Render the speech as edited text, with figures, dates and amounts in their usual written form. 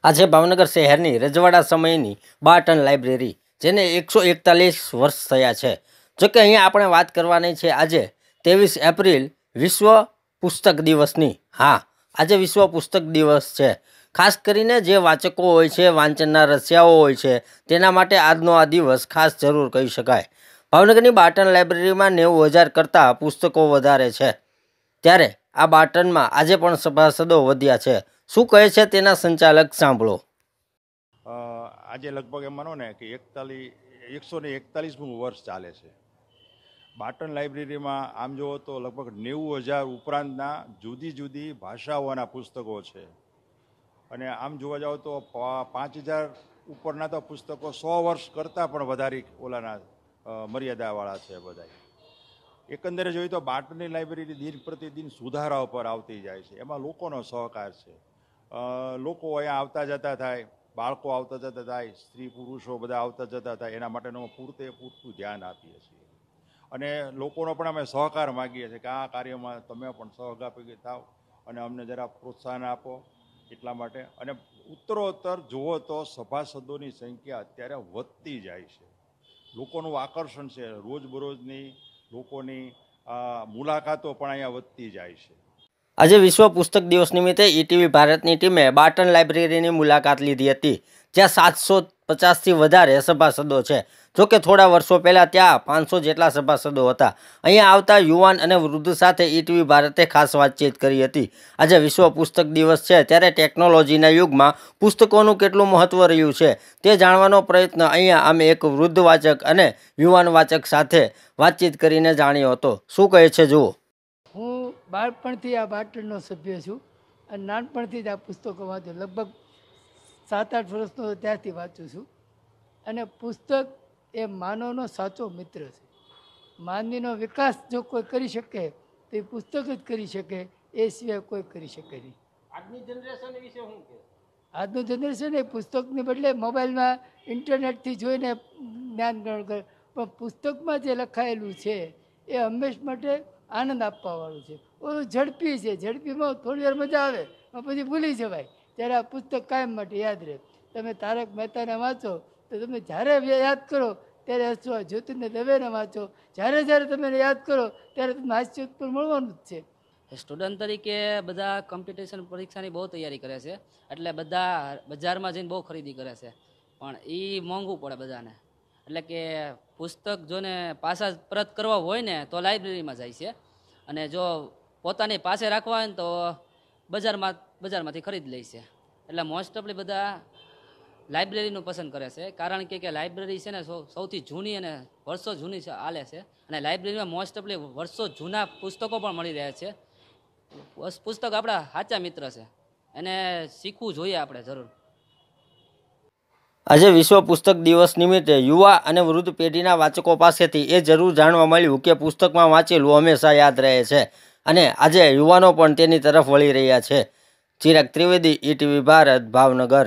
આજે ભાવનગર શહેરની રજવાડા સમયની બાટન લાઇબ્રેરી, જેને 141 વર્ષ થયા છે. જોકે અહીંયા આપણે વાત કરવાની છે આજે 23 એપ્રિલ વિશ્વ પુસ્તક દિવસની. હા, આજે વિશ્વ પુસ્તક દિવસ છે. ખાસ કરીને જે વાચકો હોય છે, વાંચનના રસિયાઓ હોય છે, તેના માટે આજનો આ દિવસ ખાસ જરૂર કહી શકાય. ભાવનગરની બાટન લાઇબ્રેરીમાં 90,000 કરતાં પુસ્તકો વધારે છે. ત્યારે આ બાટનમાં આજે પણ સભાસદો વધ્યા છે. શું કહે છે તેના સંચાલક, સાંભળો. આજે લગભગ એમ માનો ને કે 141મું વર્ષ ચાલે છે. બાટન લાઇબ્રેરીમાં આમ જુઓ તો લગભગ 90,000 ઉપરાંતના જુદી જુદી ભાષાઓના પુસ્તકો છે. અને આમ જોવા જાઓ તો 5,000 ઉપરના તો પુસ્તકો 100 વર્ષ કરતાં પણ વધારે ઓલાના મર્યાદાવાળા છે બધા. એકંદરે જોઈએ તો બાટનની લાઇબ્રેરી દિન પ્રતિદિન સુધારા ઉપર આવતી જાય છે. એમાં લોકોનો સહકાર છે. લોકો અહીંયા આવતા જતા થાય, બાળકો આવતા જતા થાય, સ્ત્રી પુરુષો બધા આવતા જતા થાય, એના માટેનું પૂરતું ધ્યાન આપીએ છીએ. અને લોકોનો પણ અમે સહકાર માગીએ છીએ કે આ કાર્યમાં તમે પણ સહભાગી થાવ અને અમને જરા પ્રોત્સાહન આપો એટલા માટે. અને ઉત્તરોત્તર જુઓ તો સભાસદોની સંખ્યા અત્યારે વધતી જાય છે. લોકોનું આકર્ષણ છે, રોજબરોજની લોકોની મુલાકાતો પણ અહીંયા વધતી જાય છે. આજે વિશ્વ પુસ્તક દિવસ નિમિત્તે ઈટીવી ભારતની ટીમે બાટન લાઇબ્રેરીની મુલાકાત લીધી હતી, જ્યાં 750થી વધારે સભાસદો છે. જોકે થોડા વર્ષો પહેલાં ત્યાં 500 જેટલા સભાસદો હતા. અહીંયા આવતા યુવાન અને વૃદ્ધ સાથે ઈટીવી ભારતે ખાસ વાતચીત કરી હતી. આજે વિશ્વ પુસ્તક દિવસ છે, ત્યારે ટેકનોલોજીના યુગમાં પુસ્તકોનું કેટલું મહત્ત્વ રહ્યું છે તે જાણવાનો પ્રયત્ન અહીંયા અમે એક વૃદ્ધ વાચક અને યુવાન વાચક સાથે વાતચીત કરીને જાણ્યો હતો. શું કહે છે જુઓ. હું બાળપણથી આ બાટનનો સભ્ય છું અને નાનપણથી જ આ પુસ્તકો વાંચું. લગભગ 7-8 વર્ષનો ત્યારથી વાંચું છું. અને પુસ્તક એ માનવનો સાચો મિત્ર છે. માનવીનો વિકાસ જો કોઈ કરી શકે તો એ પુસ્તક જ કરી શકે, એ સિવાય કોઈ કરી શકે નહીં. આજની જનરેશન વિશે શું કહે? આજનું જનરેશન એ પુસ્તકની બદલે મોબાઈલમાં ઇન્ટરનેટથી જોઈને જ્ઞાન ગ્રહણ કરે. પણ પુસ્તકમાં જે લખાયેલું છે એ હંમેશ માટે આનંદ આપવાવાળું છે. ઓલું ઝડપી છે, ઝડપીમાં થોડી વાર મજા આવે પણ પછી ભૂલી જવાય. ત્યારે આ પુસ્તક કાયમ માટે યાદ રહે. તમે તારક મહેતાને વાંચો તો તમે જ્યારે યાદ કરો ત્યારે હસવા, જ્યોતિર્ને દવેને વાંચો જ્યારે તમે યાદ કરો ત્યારે તમને હાસ્ય ઉત્પન્ન મળવાનું જ છે. સ્ટુડન્ટ તરીકે બધા કોમ્પિટિશન પરીક્ષાની બહુ તૈયારી કરે છે, એટલે બધા બજારમાં જઈને બહુ ખરીદી કરે છે, પણ એ મોંઘું પડે બધાને. એટલે કે પુસ્તક જોને પાછા પરત કરવા હોય ને તો લાઇબ્રેરીમાં જાય છે, અને જો પોતાની પાસે રાખવા હોય ને તો બજારમાંથી ખરીદ લે છે. એટલે મોસ્ટ ઓફલી બધા લાઇબ્રેરીનું પસંદ કરે છે, કારણ કે લાઇબ્રેરી છે ને સૌથી જૂની અને વર્ષો જૂની ચાલે છે. અને લાઇબ્રેરીમાં મોસ્ટ ઓફલી વર્ષો જૂના પુસ્તકો પણ મળી રહ્યા છે. પુસ્તક આપણા સાચા મિત્ર છે, એને શીખવું જોઈએ આપણે જરૂર. આજે વિશ્વ પુસ્તક દિવસ નિમિત્તે યુવા અને વૃદ્ધ પેઢીના વાચકો પાસેથી એ જરૂર જાણવા મળ્યું કે પુસ્તકમાં વાંચેલું હંમેશા યાદ રહે છે, અને આજે યુવાનો પણ તેની તરફ વળી રહ્યા છે. ચિરાગ ત્રિવેદી, ઈટીવી ભારત, ભાવનગર.